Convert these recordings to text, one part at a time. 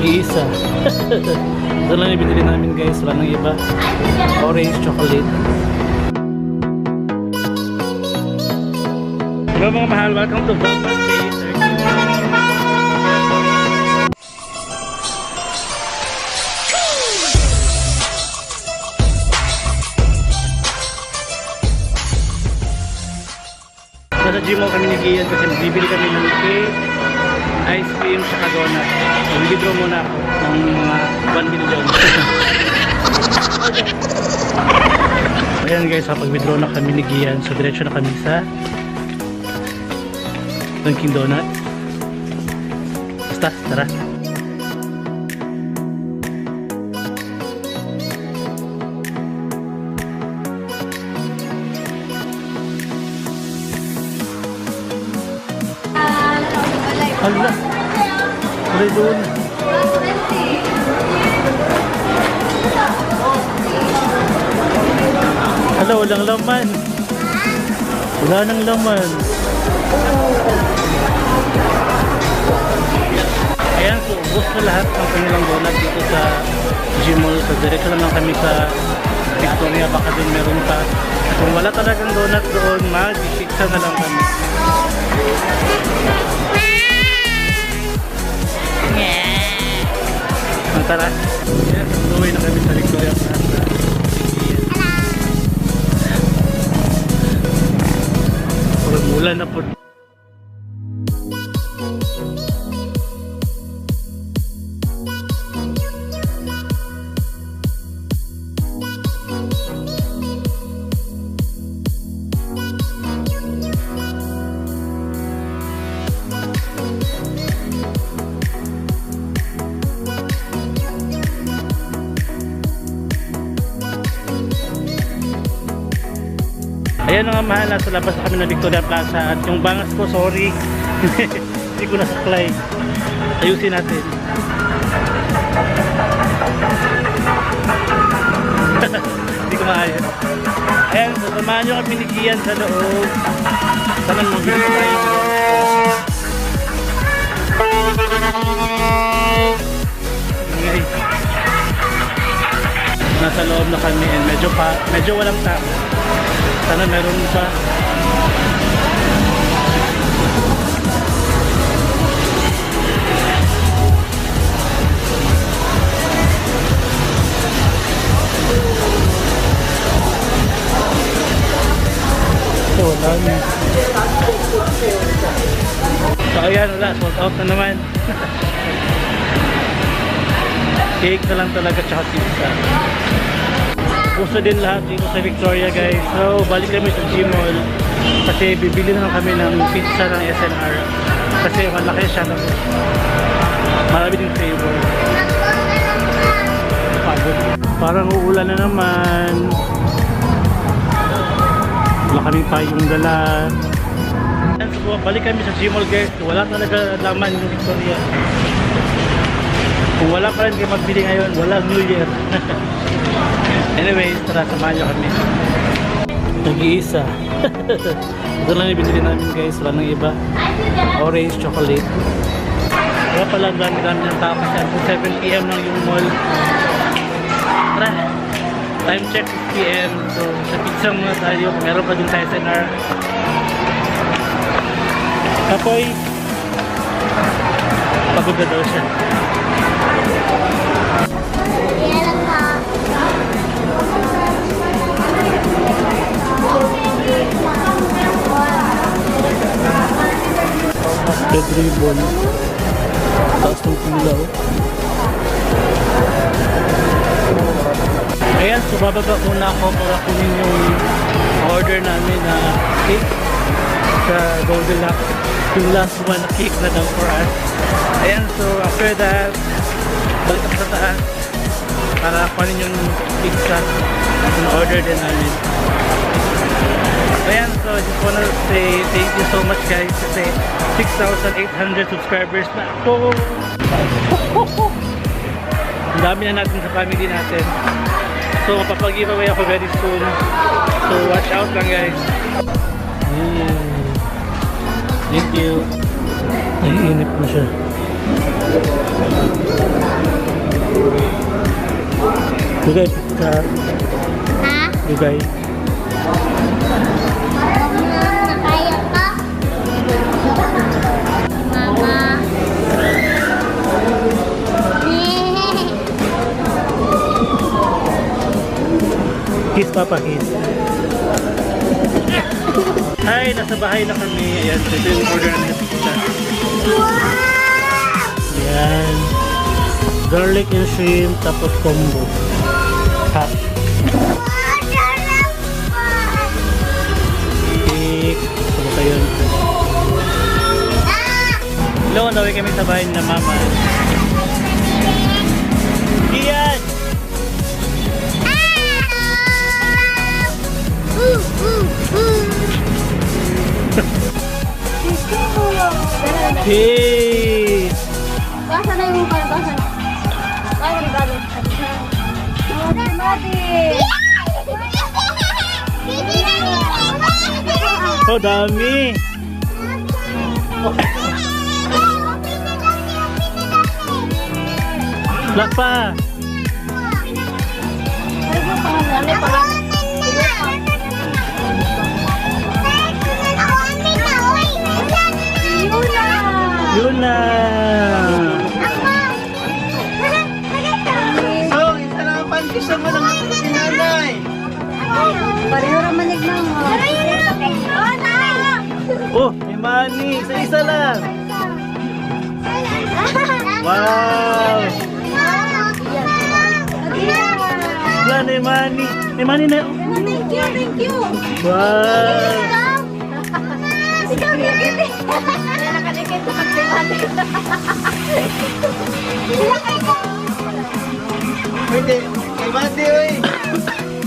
Iisa. Ito lang yung binili namin guys, wala nang iba. Orange chocolate. Hello mga mahal, welcome to Vlogmas Day 13. Nasa gym mo kami ni Gian kasi bibili kami ng cake, ice cream, saka donut. Mag-withdraw muna ako ng mga 1 million. Ayan guys, pag-withdraw na kami ni Gian, so diretso na kami sa Dunkin Donut. Basta, tara. Hala, wala doon. Hala, walang laman. Wala nang laman. Ayan, so ubos na lahat ng kanilang donut dito sa Gmall. So diretso lang kami sa Victoria, baka doon meron pa. Kung wala talagang donut doon, mag-pizza na lang kami. Tara. Yes, tuloy na kami sa Victoria Plaza. Puro mula na po. Ayan mga mahal, nasa labas kami ng Victoria Plaza at yung bangas ko, sorry, hindi ko nasaklay. Ayusin natin. Hindi ko maayos. Ayan, so samahan nyo kami ni Gian sa loob. Sana mag-video tayo. Nasa loob na kami and medyo walang tao. Sana meron pa. So wala na. So ayan, wala, sold out na naman. Cake na lang talaga tsaka pizza. Puso din lahat dito sa Victoria guys. So balik kami sa Gmall kasi bibili na lang kami ng pizza ng SNR kasi malaki siya, marami din flavor. Pagod. Parang uulan na naman, wala kaming payong dala. So balik kami sa Gmall guys, wala talaga laman yung Victoria. Kung wala pa rin kayo magbili ngayon, walang New Year. Anyways, tara, samahan nyo kami. Nag-iisa. Ito lang yung binili namin guys, wala nang iba. Orange chocolate. Kaya pala dami-dami ng tao kasi 7 PM lang yung mall. Tara, time check 6 PM. So sa pizza muna tayo, meron pa din sa SNR. Kapoy, pagod na daw siya. Red ribbon, taas ng pula. Ayan, so bababa muna ako para kunin yung order namin na cake sa Bldg, yung last one na cake na daw for us. Ayan, so after that balik ako sa taas para kunin yung pizza na order din namin. Ayan, so I just wanna say thank you so much guys kasi 6,800 subscribers na ako. Ang dami na natin sa family natin. So mapapag-giveaway ako very soon. So watch out lang guys. Thank you. Naiinip na siya. Dugay pizza. Ha? Dugay. Kaya ka? Mama. Kiss papa, kiss. Hi, nasa bahay na kami. Ayan, ito yung order namin sa pizza. Ayan. Garlic and shrimp, tapos combo. Hot. Steak. Ano kayo? Hello, naway kami sa bahay na mama. Iyan! Hey! Basa na yung mukha, basa na. Basa na, basa na. Mati! Oh, dami! Wala pa! Ano yung pangalan? Yun na! So, isa lang ang pankisa mo lang ako si nanay. Pareho naman nagmang. Oh, may money! Isa-isa lang! Wow! Wala na yung money! May money na! Thank you, thank you. Wow! Ikaw, nakikita. Nakadikit sa pagpimati. Pwede, kay Mati, oy.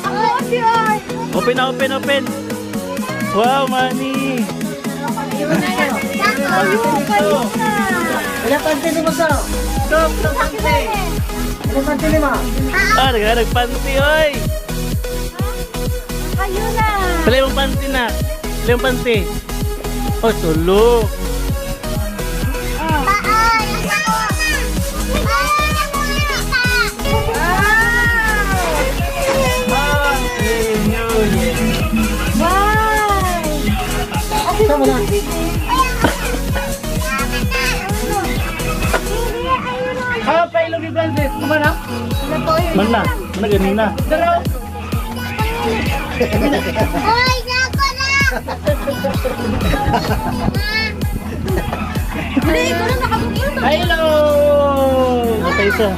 Ako, si Oy. Open na, open, open! Wow, money! Wala panty ni mo sa. Stop, stop panty. Wala panty ni mo. Ah, nagpanty, oy! Kayo na. Pala yung panty na! Pala yung panty! Oh, sulok! Sama na. Ah, pailog yung Francis! Kumana? Mana? Mana ganina? Oy, nako na. Hindi ko na nakabukyo to. Pailo! Okay, isa.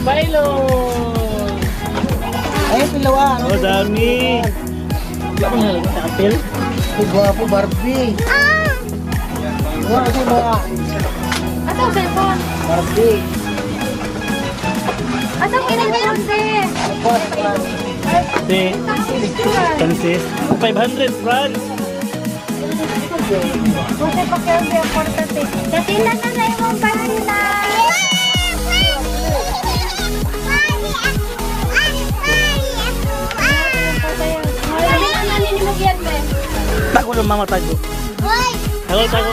Pailo! Ay, pilawa. Oh, dami! Wala mo na sa kapil? Ay, gwapo, Barbie. Wala kasi mga Asa ang cellphone? Barbie. Asa ang kinagayon si? Si Francis. 500 francs! Kasi pakiyan siya importante. Kasi na na yung panila. Tago ng mama, tago. Hoy! Tago, tago.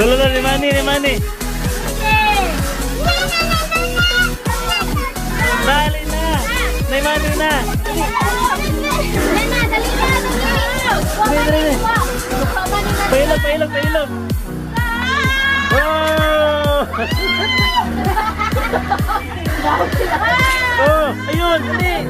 Dalo na, ni Manny, ni Manny. Dali na! Ni Manny na! Pailog, pailog, pailog! Oh! Oh, ayun, dali!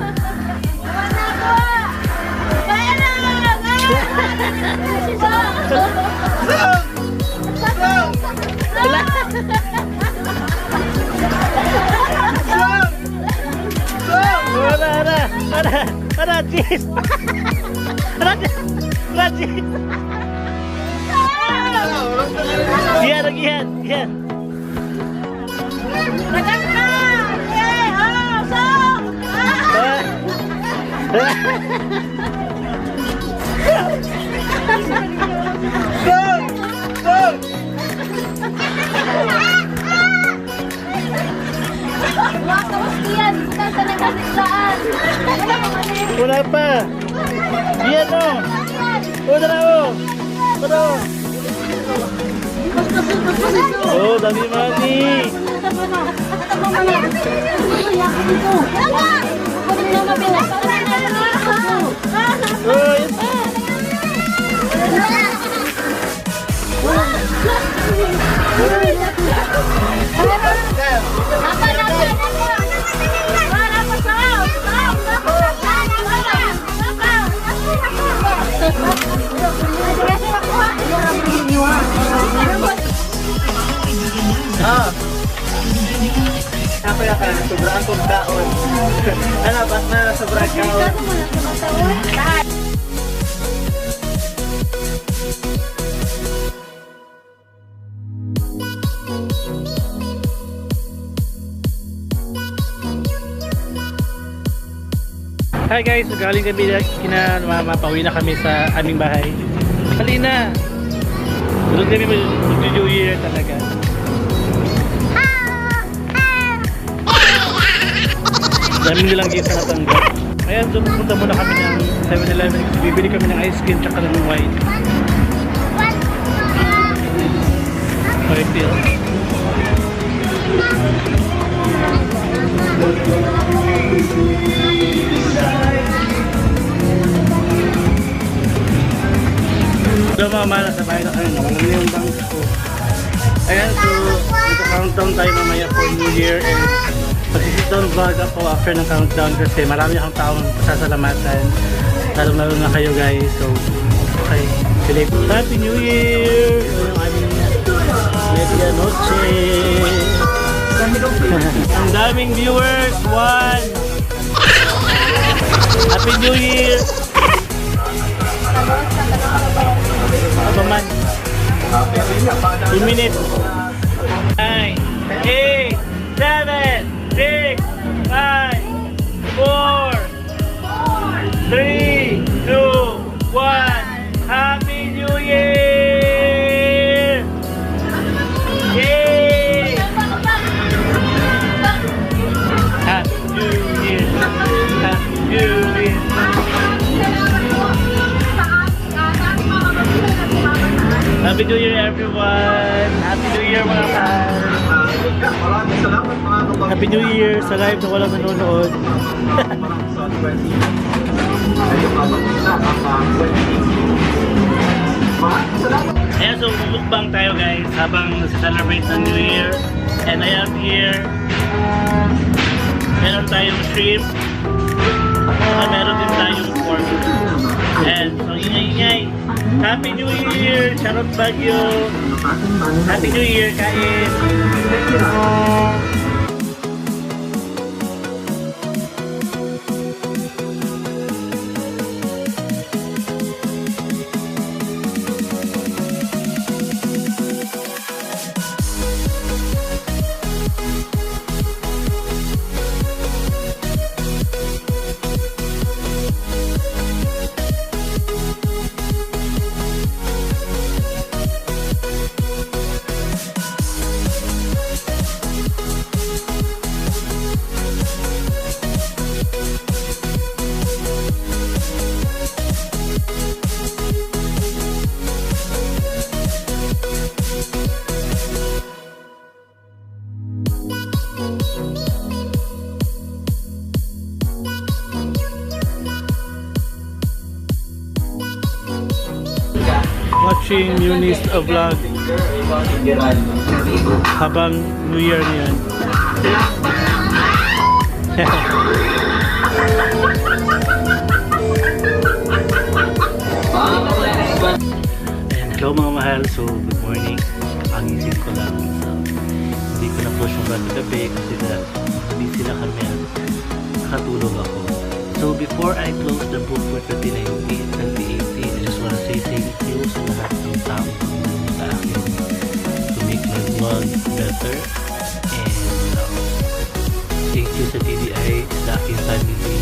Wala! Wala, cheese! Wala, cheese! Gihan, gihan, gihan! Wala pa! Gihan o! O, tara o! Tara o! dami money. Oh, Apa ya kan? Sobrang kong taon. Ano, bas na sobrang kaon. Hi guys, galing kami mapauwi na kami sa aming bahay. Hali na. Tulog kami mag-New Year talaga. Dami nilang gisa natanggap. Kaya pumunta muna kami ng 7-Eleven kasi bibili kami ng ice cream tsaka ng wine. How I feel? Ito mamala sa bahay na kayo. Walang na yung bangs ko. Ayan, so ito-countdown tayo mamaya for New Year and mag-sit-down vlog ako after ng countdown kasi marami akong taong pasasalamatan. Lalo na kayo guys. So, okay. Happy New Year! Medianoche! Ang daming viewers! 1! Happy New Year! Apa man? 2 minutes! 9, 8, 7, 6, 5, 4, 3, 2, 1. Happy New Year! Yay! Happy New Year! Happy New Year! Happy New Year everyone! Happy New Year mga mahal! Maraming salamat mga kapatid. Happy New Year sa live na walang nanonood. Ayan, so mukbang tayo guys habang celebrate ng New Year. And I am here. Meron tayong shrimp. Meron din tayong pork. And so ingay-ingay. Happy New Year! Charot Baguio! Happy New Year, kain! Watching Eunice vlog habang New Year niyan. Hello mga mahal, so good morning. Pagising ko lang, so hindi ko na push yung gabi kasi busy na kami, nakatulog ako. So before I close the book for 2018, I just want to say thank you sa lahat ng taong tumulong sa akin to make my vlog better. And thank you sa TDI, sa aking family,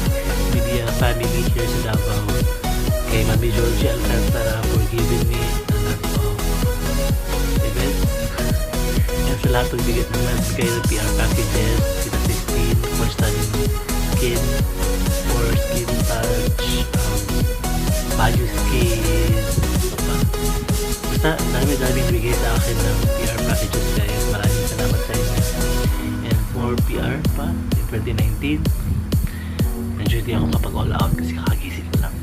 media family here sa Davao. Kay Mami Georgie Alcantara for giving me a lot of events. And sa lahat ng bigay ng PR packages, sila 15 for studying skin, for skin touch, value skin, basta dami bigay sa akin ng PR packages guys. Maraming salamat sa inyo. And more PR pa in 2019. Medyo hindi ako kapag all out kasi kakagising ko lang.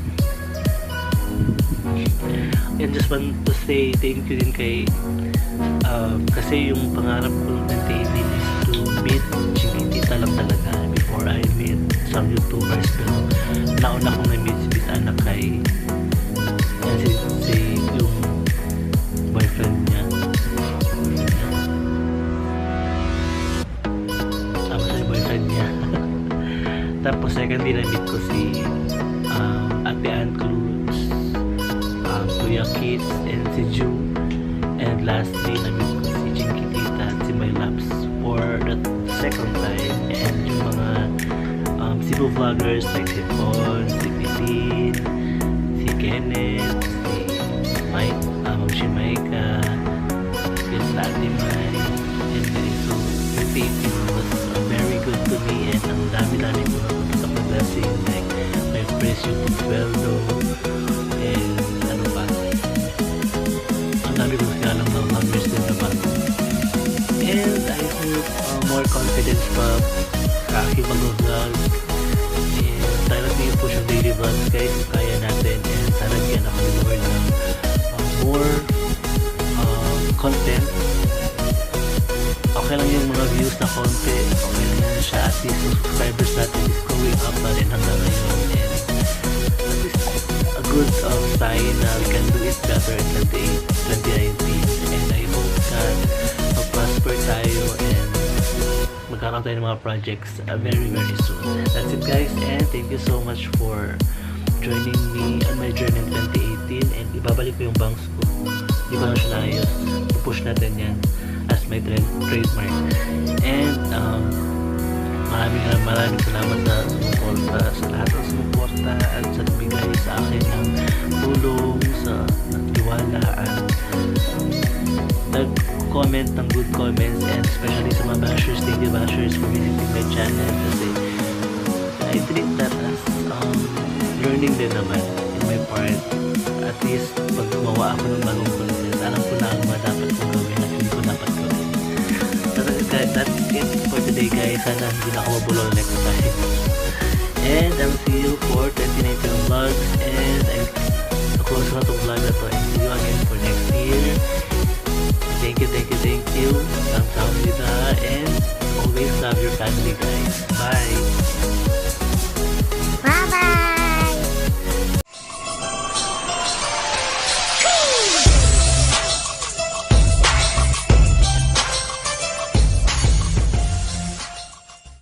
And just want to say thank you din kay kasi yung pangarap ko ng 2018 is to meet Chiquitita lang talaga before I meet some YouTubers, pero nauna akong na-meet si Miss Anak kay si yung boyfriend niya. Tama siya yung boyfriend niya. Tapos second din na-meet ko si Ate Ann Cruz, Kuya Kids, and si Ju. And lastly, na-meet ko si Chiquitita at si My Laps for the second time. And yung mga Cebu vloggers like si Paul, si Pitin, si Kenneth, si Mike, si Maika, si Ate Mai, and so 2018 was very good to me, and ang dami ko na blessing like my first YouTube Bldg, and ano pa, ang dami ko lang ng numbers din naman. And I hope more confidence pa sa aking mag-vlog, and sana i-push yung daily vlogs guys, kaya natin, and sana bigyan ako ni Lord ng more content. Okay lang yung mga views na konti, okay lang yan siya, at least subscribers natin is going up pa rin hanggang ngayon, and that is a good sign na we can do it better in 2019, and I hope that mag-prosper tayo and magkakaroon tayo ng mga projects very soon. That's it guys, and thank you so much for joining me on my journey in 2018, and ibabalik ko yung bangs ko, di ba na siya naayos, push natin yan as my trademark. And maraming salamat sa sumuporta, sa lahat ng sumuporta at sa nagbigay sa akin ng tulong, sa nagtiwala at nag-comment ng good comments, and especially sa mga bashers, thank you bashers for visiting my channel, kasi I treat that as learning din naman in my part. At least pag gumawa ako ng bagong content, alam ko na ang mga dapat kong gawin at hindi ko dapat gawin. That's it for today guys. Sana hindi na ako mabulol next time. And I'll see you for 2019 vlogs, and I'm close na itong vlog na to, and see you again for next year. Thank you. Kamsahamnida, and always love your family guys. Bye!